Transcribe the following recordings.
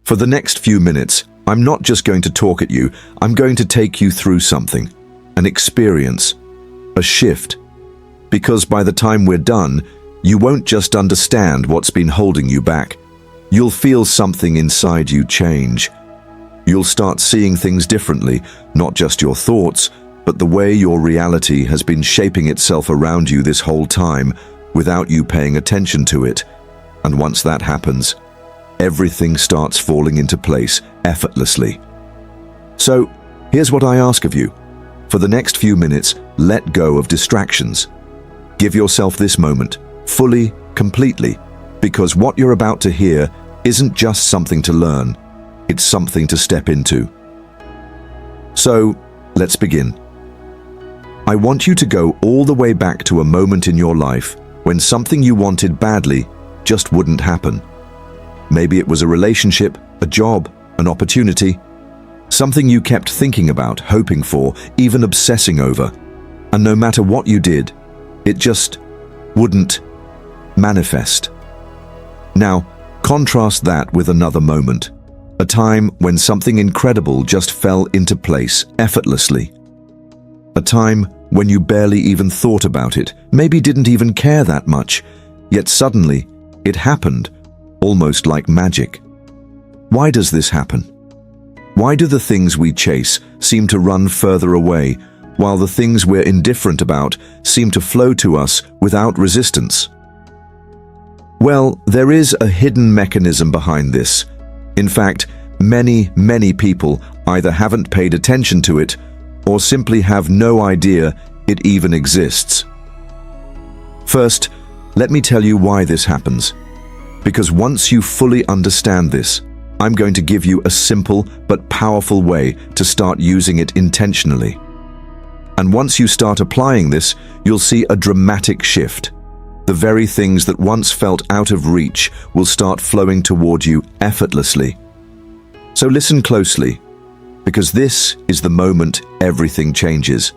For the next few minutes, I'm not just going to talk at you, I'm going to take you through something, an experience, a shift. Because by the time we're done, you won't just understand what's been holding you back. You'll feel something inside you change. You'll start seeing things differently, not just your thoughts, but the way your reality has been shaping itself around you this whole time without you paying attention to it. And once that happens, everything starts falling into place effortlessly. So, here's what I ask of you. For the next few minutes, let go of distractions. Give yourself this moment, fully, completely, because what you're about to hear isn't just something to learn, it's something to step into. So, let's begin. I want you to go all the way back to a moment in your life when something you wanted badly just wouldn't happen. Maybe it was a relationship, a job, an opportunity, something you kept thinking about, hoping for, even obsessing over. And no matter what you did, it just wouldn't manifest. Now, contrast that with another moment, a time when something incredible just fell into place effortlessly. A time when you barely even thought about it, maybe didn't even care that much, yet suddenly it happened, almost like magic. Why does this happen? Why do the things we chase seem to run further away, while the things we're indifferent about seem to flow to us without resistance? Well, there is a hidden mechanism behind this. In fact, many people either haven't paid attention to it or simply have no idea it even exists. First, let me tell you why this happens. Because once you fully understand this, I'm going to give you a simple but powerful way to start using it intentionally. And once you start applying this, you'll see a dramatic shift. The very things that once felt out of reach will start flowing toward you effortlessly. So listen closely, because this is the moment everything changes.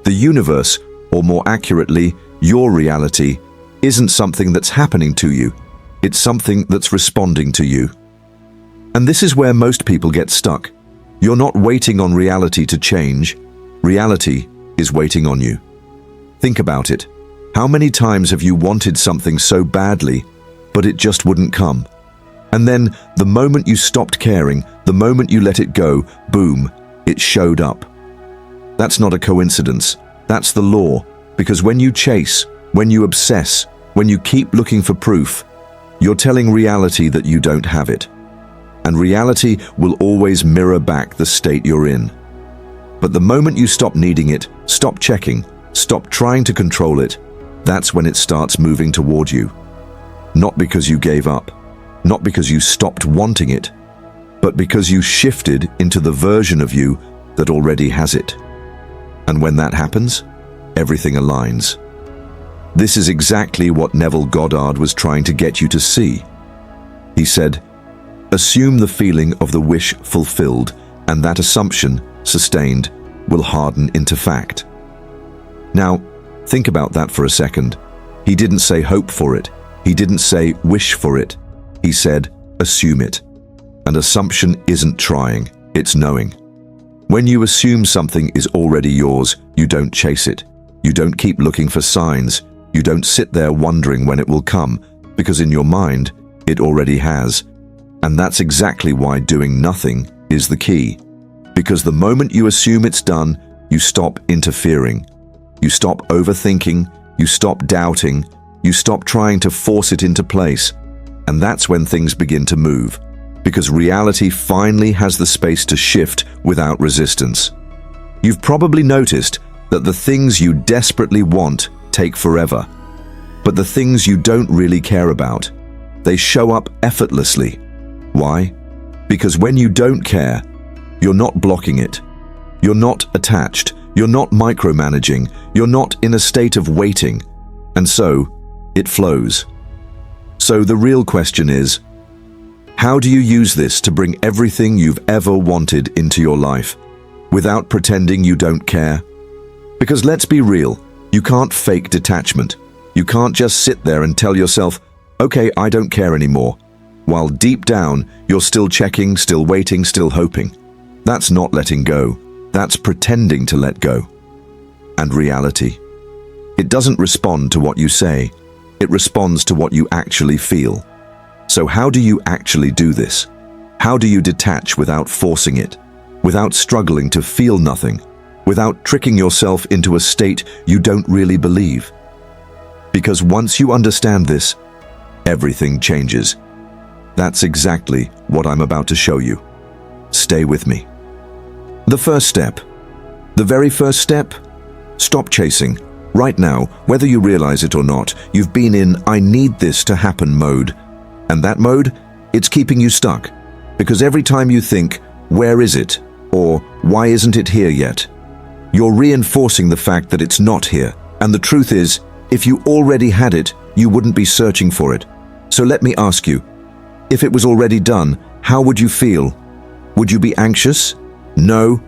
The universe, or more accurately, your reality, isn't something that's happening to you. It's something that's responding to you. And this is where most people get stuck. You're not waiting on reality to change. Reality is waiting on you. Think about it. How many times have you wanted something so badly, but it just wouldn't come? And then, the moment you stopped caring, the moment you let it go, boom, it showed up. That's not a coincidence. That's the law. Because when you chase, when you obsess, when you keep looking for proof, you're telling reality that you don't have it. And reality will always mirror back the state you're in. But the moment you stop needing it, stop checking, stop trying to control it, that's when it starts moving toward you. Not because you gave up, not because you stopped wanting it, but because you shifted into the version of you that already has it. And when that happens, everything aligns. This is exactly what Neville Goddard was trying to get you to see. He said, assume the feeling of the wish fulfilled, and that assumption, sustained, will harden into fact. Now, think about that for a second. He didn't say hope for it. He didn't say wish for it. He said, assume it. And assumption isn't trying, it's knowing. When you assume something is already yours, you don't chase it. You don't keep looking for signs. You don't sit there wondering when it will come, because in your mind, it already has. And that's exactly why doing nothing is the key. Because the moment you assume it's done, you stop interfering. You stop overthinking, you stop doubting, you stop trying to force it into place. And that's when things begin to move, because reality finally has the space to shift without resistance. You've probably noticed that the things you desperately want take forever, but the things you don't really care about, they show up effortlessly. Why? Because when you don't care, you're not blocking it. You're not attached. You're not micromanaging. You're not in a state of waiting. And so, it flows. So the real question is, how do you use this to bring everything you've ever wanted into your life, without pretending you don't care? Because let's be real, you can't fake detachment. You can't just sit there and tell yourself, okay, I don't care anymore. while deep down you're still checking, still waiting, still hoping. That's not letting go. That's pretending to let go. And reality? It doesn't respond to what you say. It responds to what you actually feel. So how do you actually do this? How do you detach without forcing it, without struggling to feel nothing, without tricking yourself into a state you don't really believe? Because once you understand this, everything changes. That's exactly what I'm about to show you. Stay with me. The first step. The very first step? Stop chasing. Right now, whether you realize it or not, you've been in "I need this to happen" mode. And that mode, it's keeping you stuck. Because every time you think, "Where is it?" or "Why isn't it here yet?" you're reinforcing the fact that it's not here. And the truth is, if you already had it, you wouldn't be searching for it. So let me ask you, if it was already done, how would you feel? Would you be anxious? No.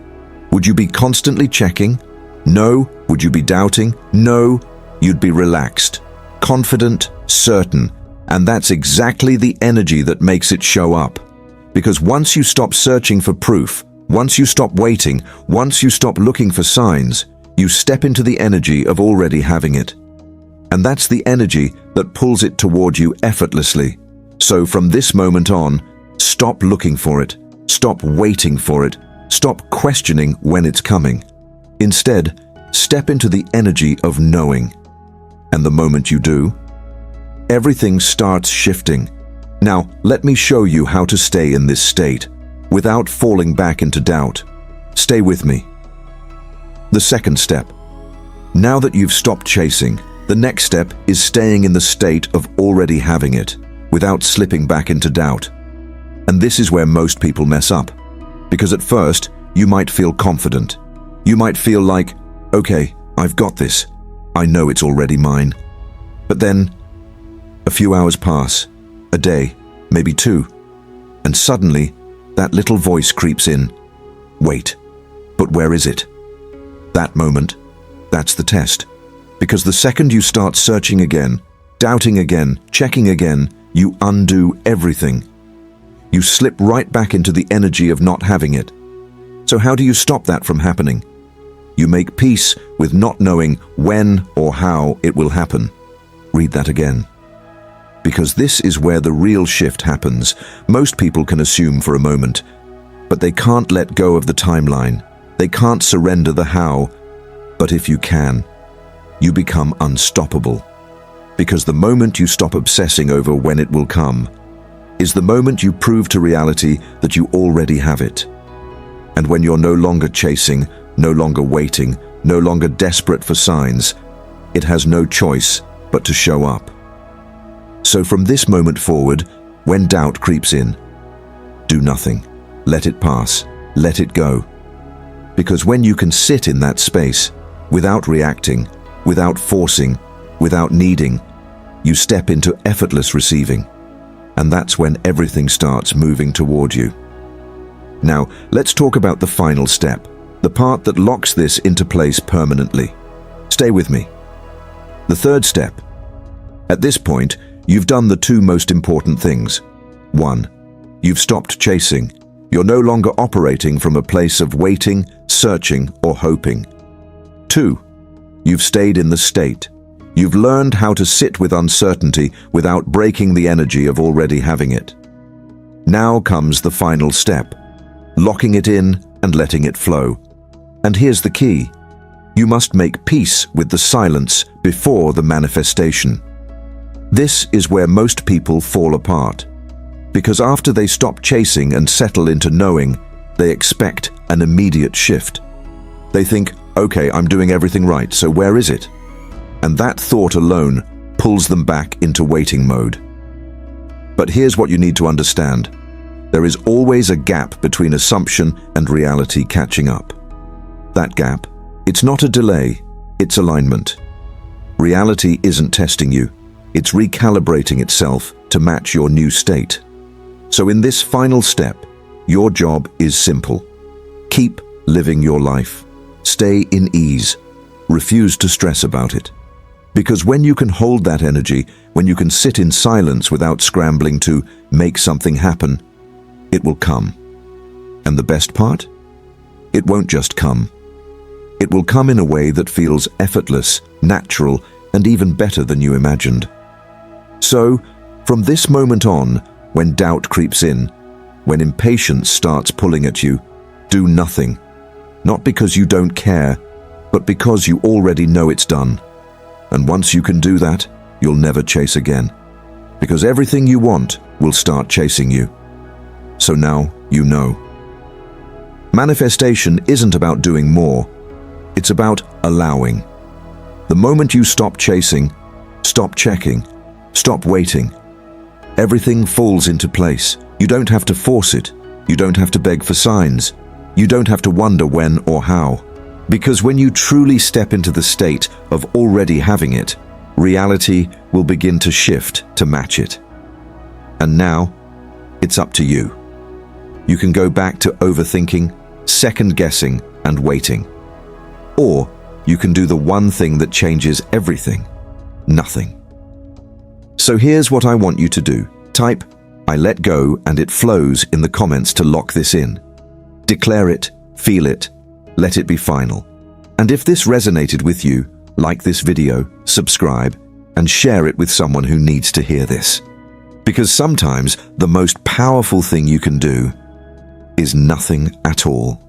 Would you be constantly checking? No. Would you be doubting? No. You'd be relaxed, confident, certain. And that's exactly the energy that makes it show up. Because once you stop searching for proof, once you stop waiting, once you stop looking for signs, you step into the energy of already having it. And that's the energy that pulls it toward you effortlessly. So from this moment on, stop looking for it, stop waiting for it, stop questioning when it's coming. Instead, step into the energy of knowing. And the moment you do, everything starts shifting. Now, let me show you how to stay in this state without falling back into doubt. Stay with me. The second step. Now that you've stopped chasing, the next step is staying in the state of already having it without slipping back into doubt. And this is where most people mess up. Because at first, you might feel confident. You might feel like, okay, I've got this. I know it's already mine. But then, a few hours pass, a day, maybe two, and suddenly, that little voice creeps in. Wait, but where is it? That moment, that's the test. Because the second you start searching again, doubting again, checking again, you undo everything. You slip right back into the energy of not having it. So how do you stop that from happening? You make peace with not knowing when or how it will happen. Read that again. Because this is where the real shift happens. Most people can assume for a moment, but they can't let go of the timeline. They can't surrender the how. But if you can, you become unstoppable. Because the moment you stop obsessing over when it will come is the moment you prove to reality that you already have it. And when you're no longer chasing, no longer waiting, no longer desperate for signs, it has no choice but to show up. So from this moment forward, when doubt creeps in, do nothing. Let it pass. Let it go. Because when you can sit in that space, without reacting, without forcing, without needing, you step into effortless receiving. And that's when everything starts moving toward you. Now, let's talk about the final step, the part that locks this into place permanently. Stay with me. The third step. At this point, you've done the two most important things. 1. You've stopped chasing. You're no longer operating from a place of waiting, searching, or hoping. 2. You've stayed in the state. You've learned how to sit with uncertainty without breaking the energy of already having it. Now comes the final step, locking it in and letting it flow. And here's the key. You must make peace with the silence before the manifestation. This is where most people fall apart. Because after they stop chasing and settle into knowing, they expect an immediate shift. They think, okay, I'm doing everything right, so where is it? And that thought alone pulls them back into waiting mode. But here's what you need to understand. There is always a gap between assumption and reality catching up. That gap, it's not a delay, it's alignment. Reality isn't testing you, it's recalibrating itself to match your new state. So in this final step, your job is simple. Keep living your life. Stay in ease. Refuse to stress about it. Because when you can hold that energy, when you can sit in silence without scrambling to make something happen, it will come. And the best part? It won't just come. It will come in a way that feels effortless, natural, and even better than you imagined. So, from this moment on, when doubt creeps in, when impatience starts pulling at you, do nothing. Not because you don't care, but because you already know it's done. And once you can do that, you'll never chase again. Because everything you want will start chasing you. So now you know. Manifestation isn't about doing more. It's about allowing. The moment you stop chasing, stop checking, stop waiting, everything falls into place. You don't have to force it. You don't have to beg for signs. You don't have to wonder when or how. Because when you truly step into the state of already having it, reality will begin to shift to match it. And now, it's up to you. You can go back to overthinking, second-guessing, and waiting. Or you can do the one thing that changes everything: nothing. So here's what I want you to do. Type, "I let go and it flows" in the comments to lock this in. Declare it, feel it, let it be final. And if this resonated with you, like this video, subscribe, and share it with someone who needs to hear this. Because sometimes the most powerful thing you can do is nothing at all.